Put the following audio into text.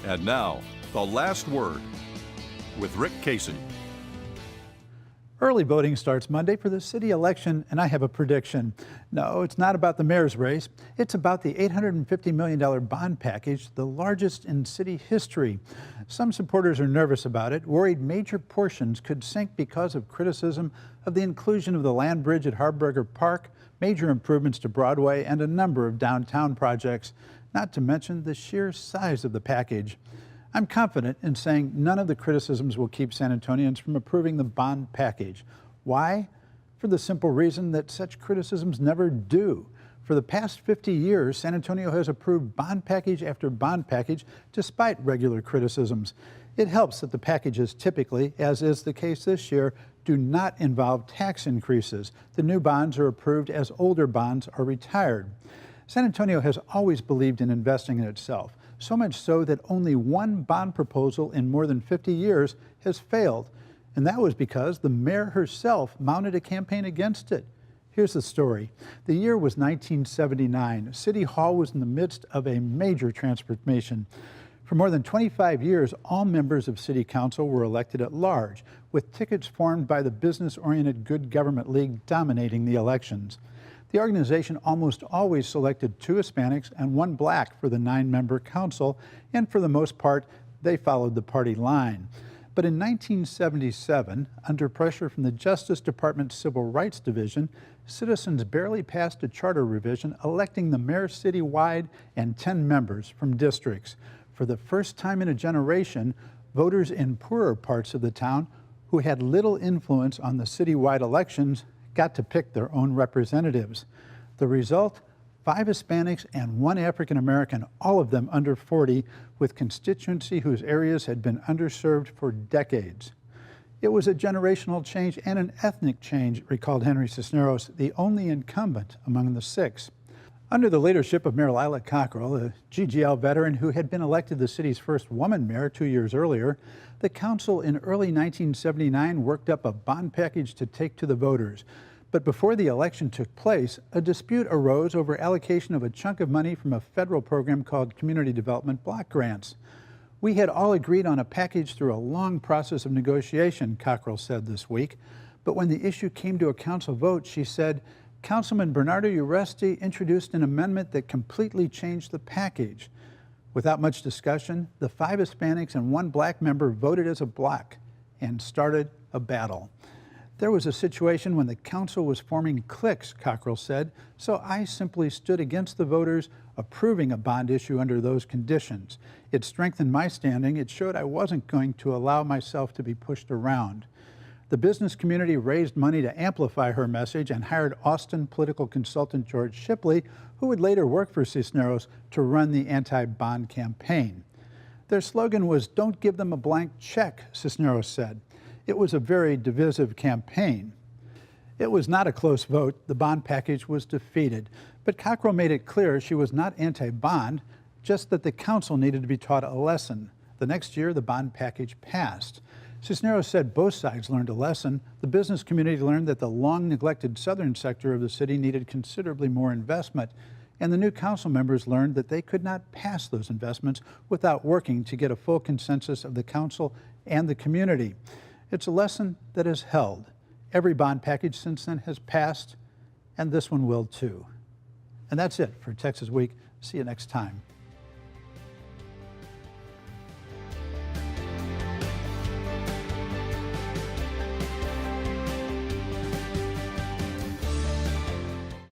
And now, the last word with Rick Casey. Early voting starts Monday for the city election, and I have a prediction. No, it's not about the mayor's race. It's about the $850 million bond package, the largest in city history. Some supporters are nervous about it, worried major portions could sink because of criticism of the inclusion of the land bridge at Harburger Park, major improvements to Broadway, and a number of downtown projects, not to mention the sheer size of the package. I'm confident in saying none of the criticisms will keep San Antonians from approving the bond package. Why? For the simple reason that such criticisms never do. For the past 50 years, San Antonio has approved bond package after bond package despite regular criticisms. It helps that the packages typically, as is the case this year, do not involve tax increases. The new bonds are approved as older bonds are retired. San Antonio has always believed in investing in itself. So much so that only one bond proposal in more than 50 years has failed. And that was because the mayor herself mounted a campaign against it. Here's the story. The year was 1979. City Hall was in the midst of a major transformation. For more than 25 years, all members of City Council were elected at large, with tickets formed by the business-oriented Good Government League dominating the elections. The organization almost always selected 2 Hispanics and 1 black for the 9-member council, and for the most part, they followed the party line. But in 1977, under pressure from the Justice Department's Civil Rights Division, citizens barely passed a charter revision electing the mayor citywide and 10 members from districts. For the first time in a generation, voters in poorer parts of the town who had little influence on the citywide elections got to pick their own representatives. The result? 5 Hispanics and 1 African American, all of them under 40, with constituency whose areas had been underserved for decades. It was a generational change and an ethnic change, recalled Henry Cisneros, the only incumbent among the 6. Under the leadership of Mayor Lila Cockrell, a GGL veteran who had been elected the city's first woman mayor 2 years earlier, the council in early 1979 worked up a bond package to take to the voters. But before the election took place, a dispute arose over allocation of a chunk of money from a federal program called Community Development Block Grants. We had all agreed on a package through a long process of negotiation, Cockrell said this week. But when the issue came to a council vote, she said, Councilman Bernardo Uresti introduced an amendment that completely changed the package. Without much discussion, the 5 Hispanics and 1 black member voted as a block and started a battle. There was a situation when the council was forming cliques, Cockrell said, so I simply stood against the voters, approving a bond issue under those conditions. It strengthened my standing. It showed I wasn't going to allow myself to be pushed around. The business community raised money to amplify her message and hired Austin political consultant George Shipley, who would later work for Cisneros, to run the anti-bond campaign. Their slogan was, "Don't give them a blank check," Cisneros said. It was a very divisive campaign. It was not a close vote. The bond package was defeated. But Cockrell made it clear she was not anti-bond, just that the council needed to be taught a lesson. The next year, the bond package passed. Cisneros said both sides learned a lesson. The business community learned that the long-neglected southern sector of the city needed considerably more investment, and the new council members learned that they could not pass those investments without working to get a full consensus of the council and the community. It's a lesson that has held. Every bond package since then has passed, and this one will too. And that's it for Texas Week. See you next time.